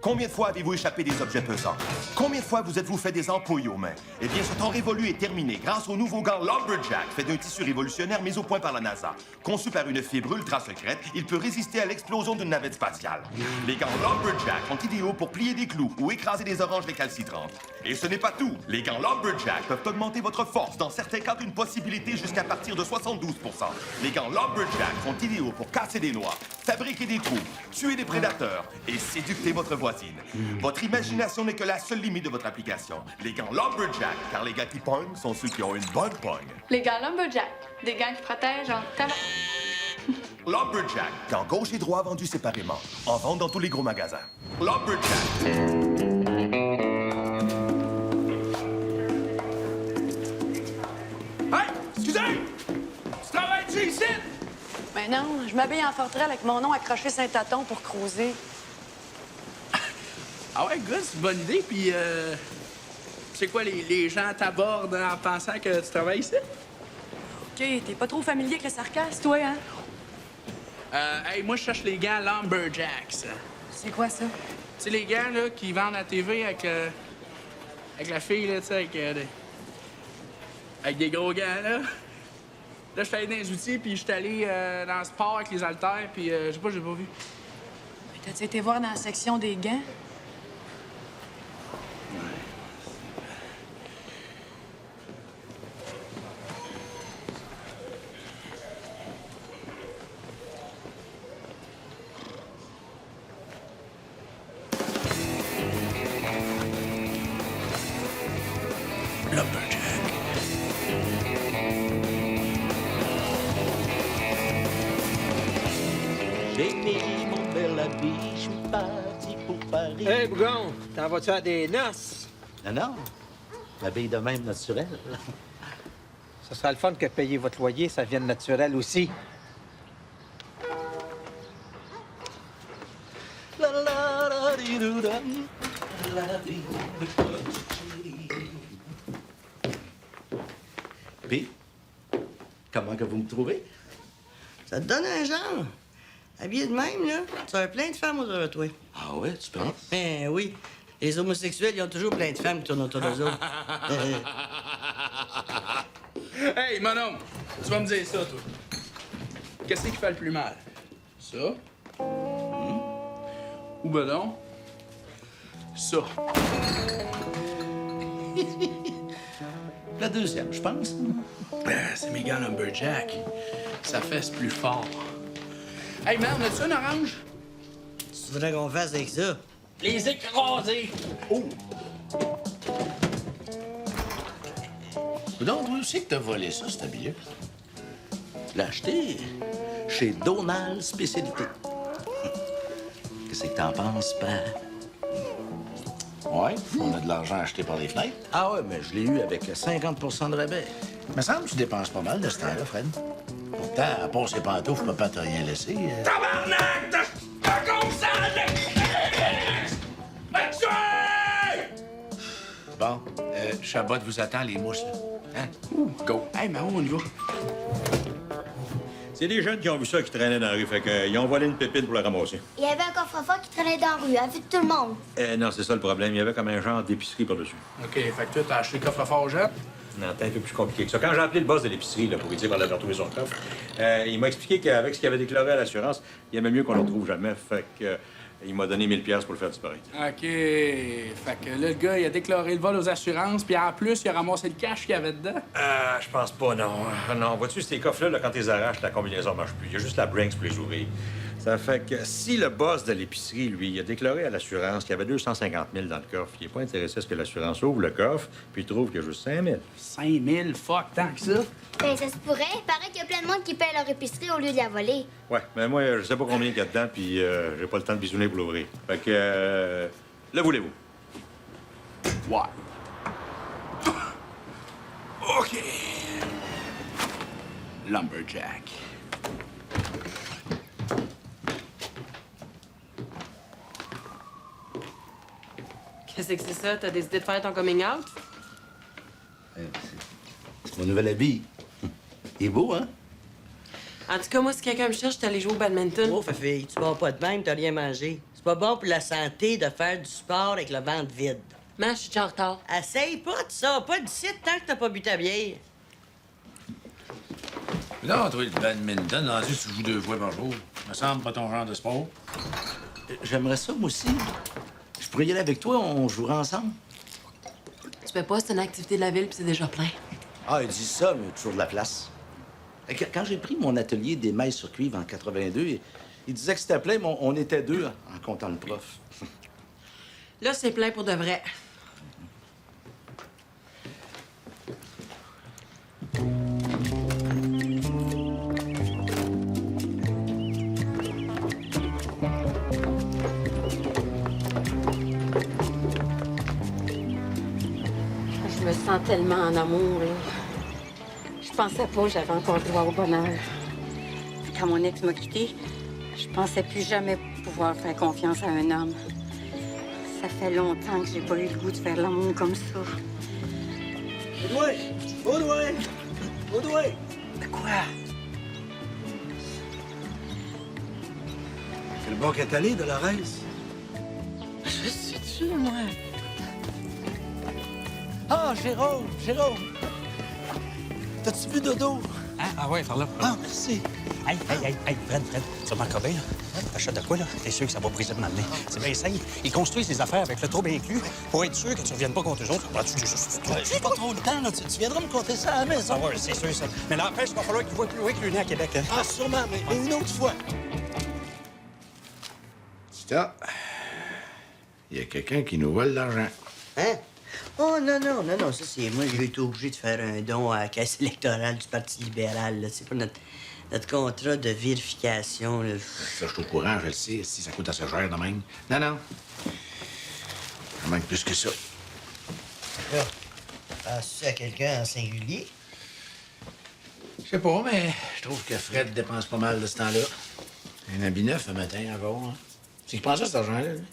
Combien de fois avez-vous échappé des objets pesants? Combien de fois vous êtes-vous fait des ampouilles aux mains? Eh bien, ce temps révolu est terminé grâce au nouveau gant Lumberjack, fait d'un tissu révolutionnaire mis au point par la NASA. Conçu par une fibre ultra secrète, il peut résister à l'explosion d'une navette spatiale. Les gants Lumberjack sont idéaux pour plier des clous ou écraser des oranges récalcitrantes. Et ce n'est pas tout. Les gants Lumberjack peuvent augmenter votre force, dans certains cas d'une possibilité jusqu'à partir de 72 %. Les gants Lumberjack sont idéaux pour casser des noix, fabriquer des trous, tuer des prédateurs et séducter votre voisine. Votre imagination n'est que la seule limite de votre application. Les gants Lumberjack, car les gars qui pognent sont ceux qui ont une bonne pogne. Les gants Lumberjack, des gants qui protègent en tabac. Lumberjack, gants gauche et droit vendus séparément. En vente dans tous les gros magasins. Lumberjack. Hey! Excusez! Tu travailles-tu ici? Ben non, je m'habille en forterelle avec mon nom accroché Saint-Aton pour cruiser. Ah ouais, gars, c'est une bonne idée, puis c'est quoi, les gens t'abordent en pensant que tu travailles ici? OK, t'es pas trop familier avec le sarcasme, toi, hein? Hey, moi, je cherche les gants Lumberjacks. C'est quoi ça? Tu sais, les gants, là, qui vendent à la TV avec la fille, là, tu sais, avec des gros gants, là. Là, je suis allé dans les outils, puis je suis allé dans le sport avec les haltères, puis je sais pas, j'ai pas vu. T'as-tu été voir dans la section des gants? J'ai mis mon bel habit, je suis parti pour Paris. Hey, Bougon, t'en vas-tu à des noces? Non, non, m'habille de même naturel. Ça sera le fun que payer votre loyer, ça vienne naturel aussi. Puis, comment que vous me trouvez? Ça te donne un genre. Habillé de même, là, tu as plein de femmes autour de toi. Ah ouais, tu penses? Ben oui. Les homosexuels, ils ont toujours plein de femmes qui tournent autour d'eux autres. Hey, mon homme, tu vas me dire ça, toi. Qu'est-ce qui fait le plus mal? Ça? Ou ben non? Ça. La deuxième, je pense. C'est mes gants Lumberjack. Ça fesse plus fort. Hey, man, on a-tu une orange? Tu voudrais qu'on fasse avec ça? Les écraser! Oh! Donc, toi aussi que t'as volé ça, cet habillé. Tu l'as acheté chez Donald Spécialité. Qu'est-ce que t'en penses, père? Ouais, on a de l'argent acheté par les fenêtres. Ah ouais, mais je l'ai eu avec 50 de rabais. Me semble que tu dépenses pas mal de ce temps-là, Fred. Pourtant, à part ses pantoufles, papa t'a rien laissé. Tabarnak! T'as Bon, Chabot vous attend, les mousses, là. Hein? Go! Hey, mais où on y va? C'est des jeunes qui ont vu ça qui traînaient dans la rue, fait qu'ils ont volé une pépite pour la ramasser. Il y avait un coffre-fort qui traînait dans la rue, à vue de tout le monde. Non, c'est ça le problème. Il y avait comme un genre d'épicerie par-dessus. OK, fait que toi, t'as acheté le coffre-fort aux gens? Non, c'est un peu plus compliqué que ça. Quand j'ai appelé le boss de l'épicerie là, pour lui dire qu'on avait retrouvé son coffre, il m'a expliqué qu'avec ce qu'il avait déclaré à l'assurance, il aimait mieux qu'on le retrouve jamais. Fait que il m'a donné 1000 $ pour le faire disparaître. OK. Fait que là, le gars, il a déclaré le vol aux assurances, puis en plus, il a ramassé le cash qu'il y avait dedans. Je pense pas, non. Non, vois-tu, ces coffres-là, là, quand tu les arraches, la combinaison marche plus. Il y a juste la Brinks pour les ouvrir. Ça fait que si le boss de l'épicerie, lui, il a déclaré à l'assurance qu'il y avait 250 000 dans le coffre, il n'est pas intéressé à ce que l'assurance ouvre le coffre, puis il trouve qu'il y a juste 5 000. 5 000? Fuck, tant que ça. Ben, ça se pourrait. Il paraît qu'il y a plein de monde qui paye leur épicerie au lieu de la voler. Ouais, mais moi, je sais pas combien il y a dedans, puis j'ai pas le temps de bisouner pour l'ouvrir. Fait que, le voulez-vous? Ouais. OK. Lumberjack. Qu'est-ce que c'est ça? T'as décidé de faire ton coming out? C'est mon nouvel habit. Il est beau, hein? En tout cas, moi, si quelqu'un me cherche, je suis allée jouer au badminton. Oh, Fafi, tu pars pas de même, t'as rien mangé. C'est pas bon pour la santé de faire du sport avec le ventre vide. Maman, je suis déjà en retard. Essaye pas de ça, pas d'ici tant que t'as pas bu ta bière. Là, toi, le badminton, rendu, tu joues 2 fois par jour. Me semble pas ton genre de sport. J'aimerais ça, moi aussi. Je pourrais y aller avec toi, on jouera ensemble. Tu peux pas, c'est une activité de la ville, puis c'est déjà plein. Ah, ils disent ça, mais toujours de la place. Quand j'ai pris mon atelier d'émail sur cuivre en 82, il disait que c'était plein, mais on était 2 en comptant le prof. Là, c'est plein pour de vrai. Je me sens tellement en amour, là. Je pensais pas que j'avais encore droit au bonheur. Quand mon ex m'a quitté, je pensais plus jamais pouvoir faire confiance à un homme. Ça fait longtemps que j'ai pas eu le goût de faire l'amour comme ça. Baudouin! Baudouin! Baudouin! De quoi? Quel bon qu'est allé, Dolores? Je sais-tu, moi? Ah, Jérôme! Jérôme! T'as-tu vu Dodo? Hein? Ah ouais, par là. Ah, merci. Hey, Fred, tu remarques bien, là? T'achètes de quoi, là? T'es sûr que ça va briser de m'amener. C'est bien simple. Ils construisent des affaires avec le trop bien inclus pour être sûr que tu reviennes pas contre eux autres. J'ai pas trop le temps, là. Tu viendras me conter ça à la maison. Ah ouais, c'est sûr, ça. Mais n'empêche, il va falloir qu'ils voient plus loin que le nez à Québec, hein? Ah, sûrement, mais une autre fois. Stop. Il y a quelqu'un qui nous vole l'argent. Hein? Oh, non, ça, c'est moi. J'ai été obligé de faire un don à la caisse électorale du Parti libéral, là. C'est pas notre contrat de vérification, là. Ça, je suis au courant, je le sais. Si ça coûte assez cher de même. Non. Ça manque plus que ça. Là, penses-tu à quelqu'un en singulier? Je sais pas, mais je trouve que Fred dépense pas mal de ce temps-là. Un habit neuf un matin encore, hein. C'est qu'il pense à cet argent-là, lui.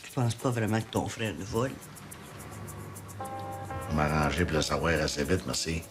Tu penses pas vraiment que ton frère le vole? Je vais m'arranger pour le savoir assez vite, merci.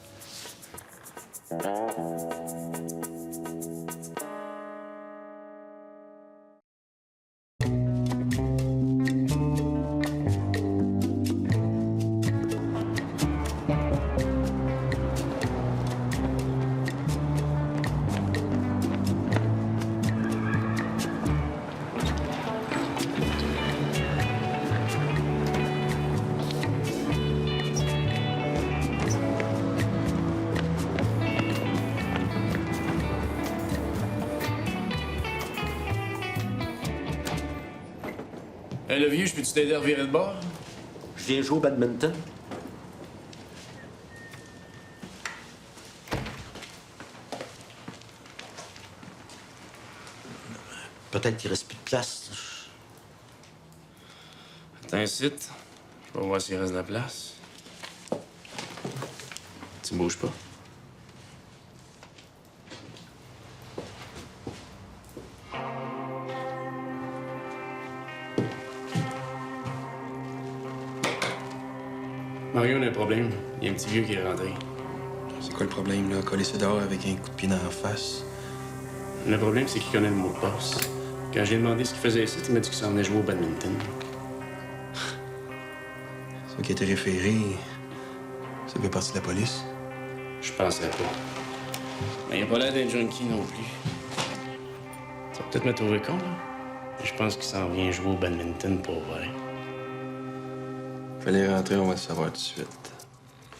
Hey, le vieux, je peux-tu t'aider à revirer de bord? Je viens jouer au badminton. Peut-être qu'il reste plus de place. Attends un site. Je vais voir s'il reste de la place. Tu me bouges pas. Mario, on a un problème. Il y a un petit vieux qui est rentré. C'est quoi le problème, là? Coller ça dehors avec un coup de pied dans la face? Le problème, c'est qu'il connaît le mot de passe. Quand j'ai demandé ce qu'il faisait ici, il m'a dit qu'il s'en venait jouer au badminton. C'est qui a été référé. Ça fait partie de la police? Je penserais pas. Mais il a pas l'air d'un junkie non plus. Ça va peut-être me trouver con, là. Mais je pense qu'il s'en vient jouer au badminton pour vrai. Fallait rentrer, on va le savoir tout de suite.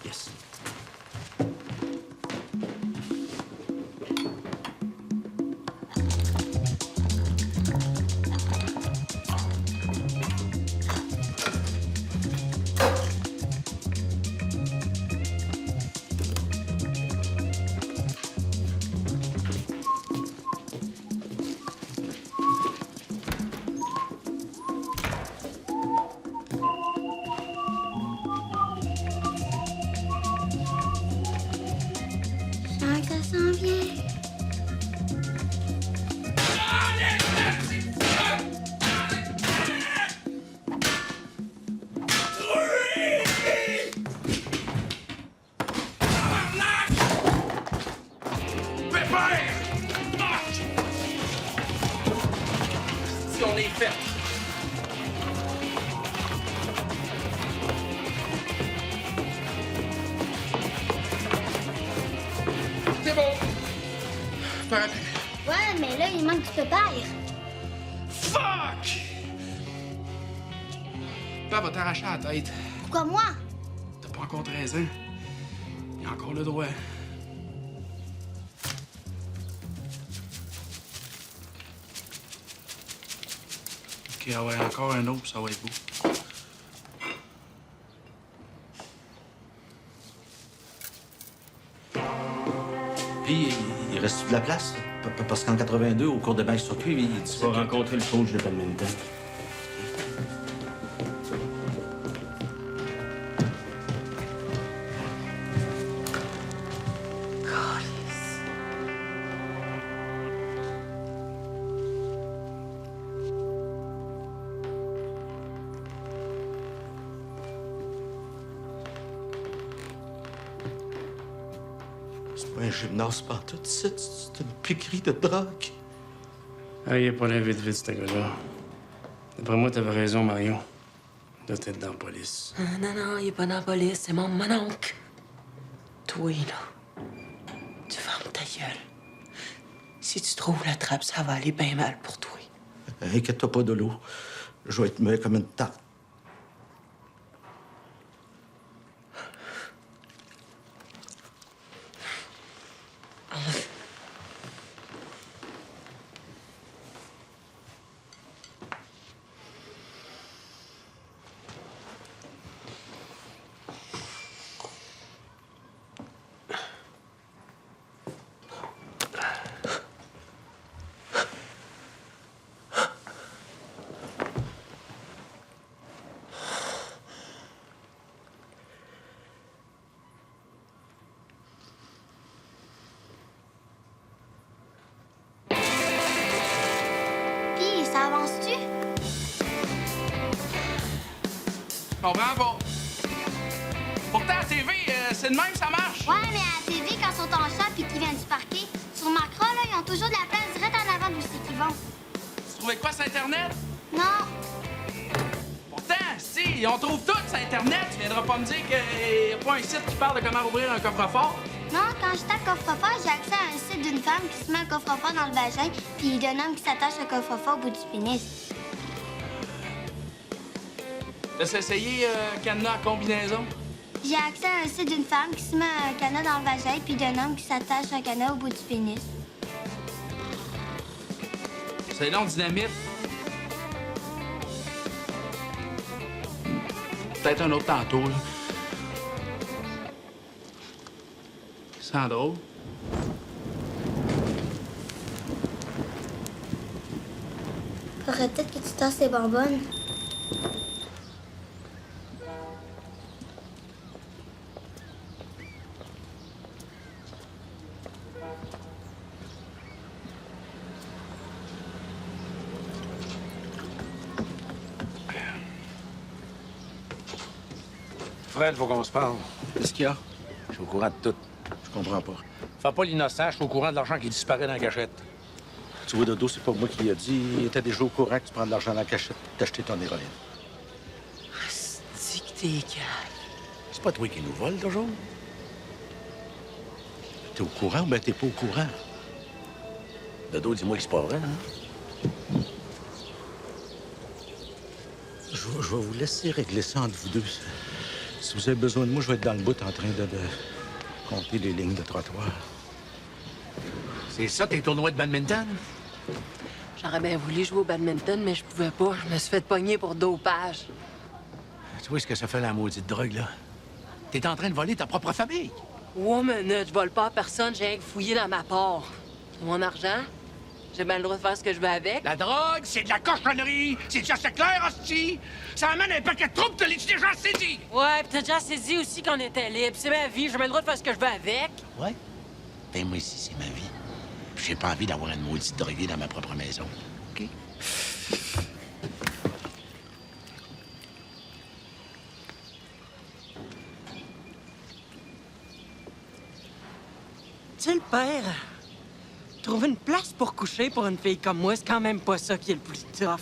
Yes. est faite. C'est bon. Faire appui. Ouais, mais là, il manque du pépère. Fuck! Papa va t'arracher la tête. Pourquoi moi? T'as pas encore 13 ans. Il a encore le droit. OK, ah ouais, encore un autre, ça va être beau. Puis, il reste de la place? Parce qu'en 82, au cours de bail circuit, il dit Tu vas rencontrer le coach de badminton. C'est pas un gymnase pantoute, c'est une piquerie de drogue. Ah, il est pas là vite, ce gars-là. D'après moi, t'avais raison, Marion. Il doit être dans la police. Non, il est pas dans la police. C'est mon oncle. Toi, là, tu fermes ta gueule. Si tu trouves la trappe, ça va aller bien mal pour toi. Inquiète-toi pas de l'eau. Je vais être muet comme une tarte. Puis, ça avance-tu? Je comprends pas. Pourtant, à TV, c'est de même, ça marche. Ouais, mais à la TV, quand ils sont en chat puis qu'ils viennent du parquet, sur Macron, là, ils ont toujours de la place direct en avant d'où c'est qu'ils vont. Tu trouvais quoi sur Internet? Non. Pourtant, si, on trouve tout sur Internet. Tu viendras pas me dire qu'il n'y a pas un site qui parle de comment ouvrir un coffre-fort? Non, quand je tape coffre-fort, j'ai accès à un site d'une femme qui se met un coffre-fort dans le vagin puis d'un homme qui s'attache le coffre-fort au bout du pénis. Laisse essayer cadenas à combinaison. J'ai accès à un site d'une femme qui se met un cadenas dans le vagin puis d'un homme qui s'attache un cadenas au bout du pénis. C'est long, dynamite. Peut-être un autre tantôt, là. C'est drôle. Faudrait peut-être que tu tasses tes bonbonnes. Fred, faut qu'on se parle. Qu'est-ce qu'il y a? Je suis au courant de tout. Je comprends pas. Fais pas l'innocent, je suis au courant de l'argent qui disparaît dans la cachette. Tu vois, Dodo, c'est pas moi qui l'ai dit. Il était déjà au courant que tu prends de l'argent dans la cachette pour t'acheter ton héroïne. C'est que t'es calme. C'est pas toi qui nous vole, toujours. T'es au courant ou bien t'es pas au courant? Dodo, dis-moi que c'est pas vrai, hein? Je vais vous laisser régler ça entre vous deux. Si vous avez besoin de moi, je vais être dans le bout en train de compter les lignes de trottoir. C'est ça, tes tournois de badminton? J'aurais bien voulu jouer au badminton, mais je pouvais pas. Je me suis fait pogner pour dopage. Tu vois ce que ça fait, la maudite drogue, là? T'es en train de voler ta propre famille. Ouais, mais je vole pas à personne, j'ai rien que fouillé dans ma part. Mon argent, j'ai bien le droit de faire ce que je veux avec. La drogue, c'est de la cochonnerie! C'est déjà assez clair, hostie! Ça amène un paquet de troubles, te l'as-tu déjà assez dit? Ouais, pis t'as déjà saisi aussi qu'on était libre. C'est ma vie, j'ai bien le droit de faire ce que je veux avec. Ouais? Ben, moi ici, c'est ma vie. Puis j'ai pas envie d'avoir une maudite droguée dans ma propre maison. OK? Tu sais, le père, trouver une place pour coucher pour une fille comme moi, c'est quand même pas ça qui est le plus tough.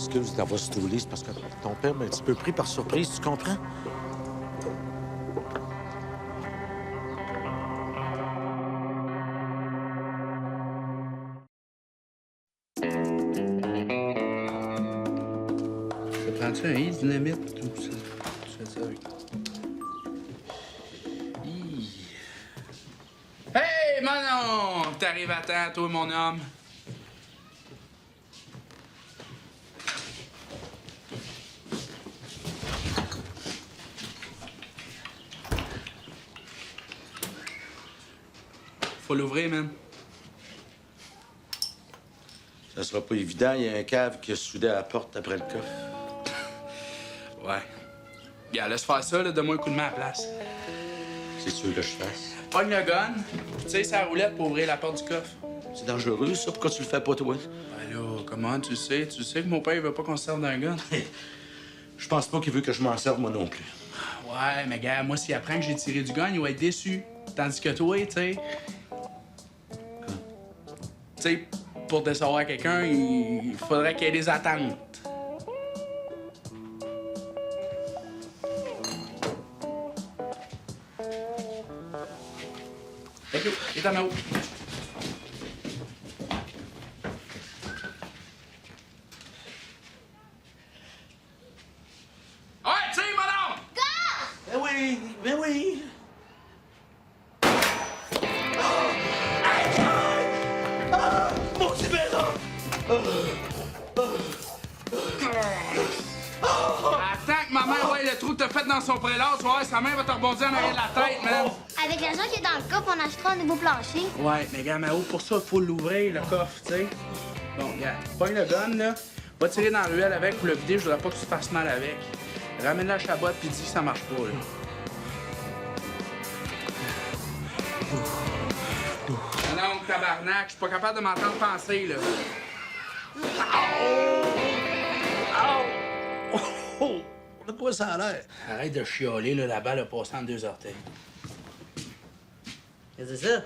m'excuse d'avoir stoulé, c'est parce que ton père m'a un petit peu pris par surprise, tu comprends? Ça prend-tu un hit dynamite ou ça? Je fais ça avec. Hey, Manon! T'arrives à temps, toi, mon homme. Faut l'ouvrir, man. Ça sera pas évident. Il y a un cave qui a soudé à la porte après le coffre. Ouais. Gars, laisse faire ça, là. Donne-moi un coup de main à la place. C'est sûr que je fasse. Pogne le gun. Tu sais, sa roulette pour ouvrir la porte du coffre. C'est dangereux, ça. Pourquoi tu le fais pas, toi? Ben là, comment tu sais? Tu sais que mon père, il veut pas qu'on se serve d'un gun. Je pense pas qu'il veut que je m'en serve, moi non plus. Ouais, mais gars, moi, s'il apprend que j'ai tiré du gun, il va être déçu. Tandis que toi, tu sais... Tu sais, pour décevoir quelqu'un, il faudrait qu'il y ait des attentes. Thank you. Et ta main. Ouais, tire, madame! Ben oui, ben oui. Mon petit bénin! Attends que maman voie le trou que t'as fait dans son prélat, tu vois, sa main va te rebondir en arrière de la tête, man. Avec l'argent qui est dans le coffre, on achètera un nouveau plancher. Ouais, mais gars, Mao, pour ça, il faut l'ouvrir, le coffre, tu sais. Bon, gars, pogne le gun, là. Va tirer dans la ruelle avec pour le vider, je voudrais pas que tu te fasses mal avec. Ramène la chabotte puis dis que ça marche pas, là. Non, tabarnak, je suis pas capable de m'entendre penser, là. Oh! De quoi ça a l'air? Arrête de chialer, là, la balle a passé en 2 orteils. Qu'est-ce que c'est ça?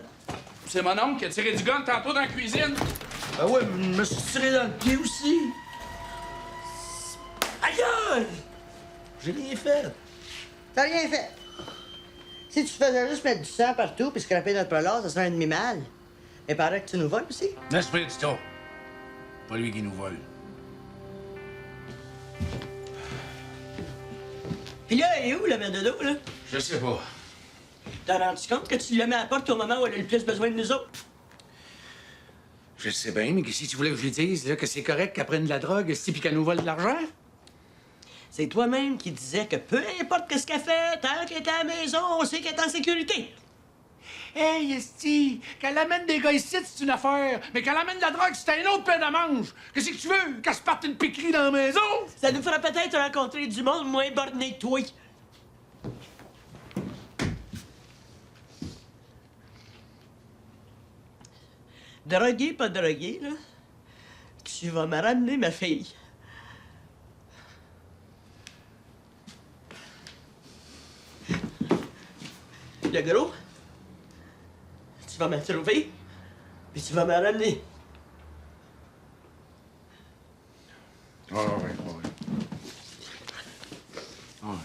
C'est mon oncle qui a tiré du gun tantôt dans la cuisine. Ah ouais, je me suis tiré dans le pied aussi. Aïe aïe! J'ai rien fait. T'as rien fait. Si tu faisais juste mettre du sang partout puis scraper notre prolard, ça serait un demi-mal. Mais paraît que tu nous voles aussi. L'esprit du temps. Pas lui qui nous vole. Puis là, elle est où, le verre de dos, là? Je sais pas. T'as rendu compte que tu l'as mis à la porte au moment où elle a le plus besoin de nous autres? Je sais bien, mais si tu voulais que je lui dise là, que c'est correct qu'elle prenne de la drogue, si puis qu'elle nous vole de l'argent? C'est toi-même qui disais que peu importe ce qu'elle fait, tant qu'elle est à la maison, on sait qu'elle est en sécurité. Hey, esti! Qu'elle amène des gars ici, c'est une affaire. Mais qu'elle amène de la drogue, c'est un autre pain de manche. Qu'est-ce que tu veux? Qu'elle se parte une piquerie dans la maison? Ça nous fera peut-être rencontrer du monde moins borné que toi. Drogué, pas drogué, là. Tu vas me ramener ma fille. Le gros, tu vas me trouver, puis tu vas me ramener. Ah ouais, ouais. Ah ouais.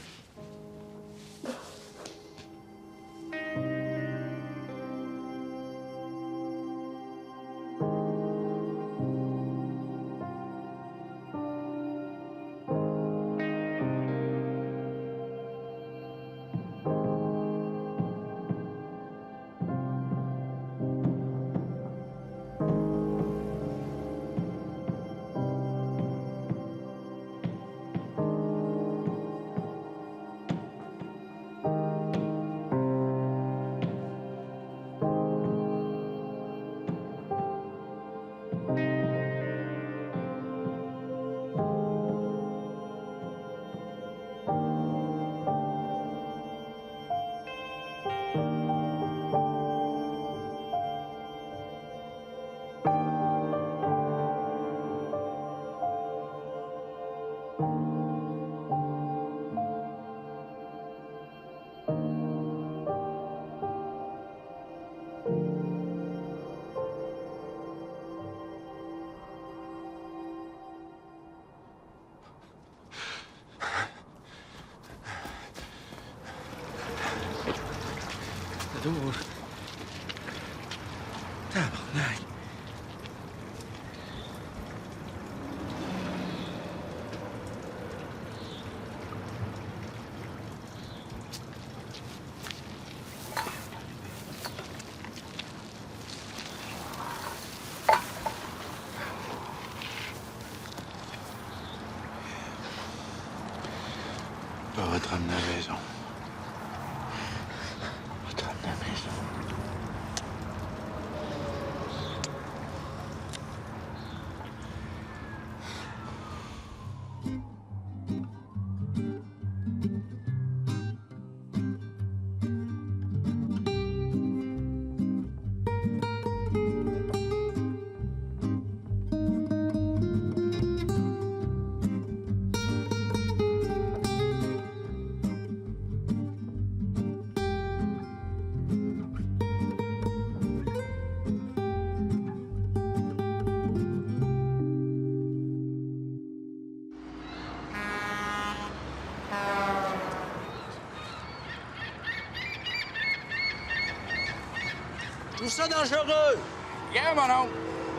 retour. Tabarnak. On va te ramener à la maison. On va te ramener à la maison. Tout ça dangereux! Regarde, mon oncle.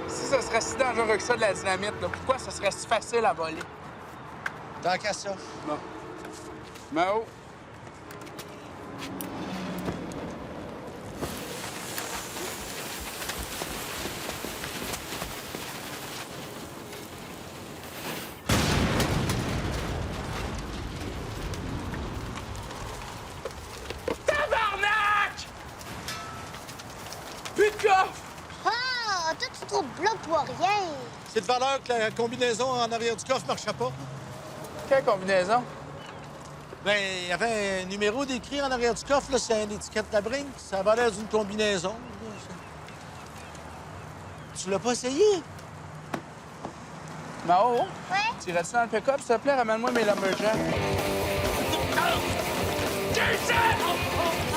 Si ça serait si dangereux que ça, de la dynamite, là, pourquoi ça serait si facile à voler? Tant qu'à ça. Bon. Mao. Tabarnak! Plus de coffre! Ah! Toi, tu te trouves là pour rien. C'est de valeur que la combinaison en arrière du coffre ne marchait pas. Quelle combinaison? Ben, il y avait un numéro décrit en arrière du coffre, là, c'est une étiquette de la Brinks. Ça avait l'air d'une combinaison. Tu l'as pas essayé? Mao? Ouais? T'irais-tu dans le pick-up, s'il te plaît? Ramène-moi mes lumberjacks. Jason!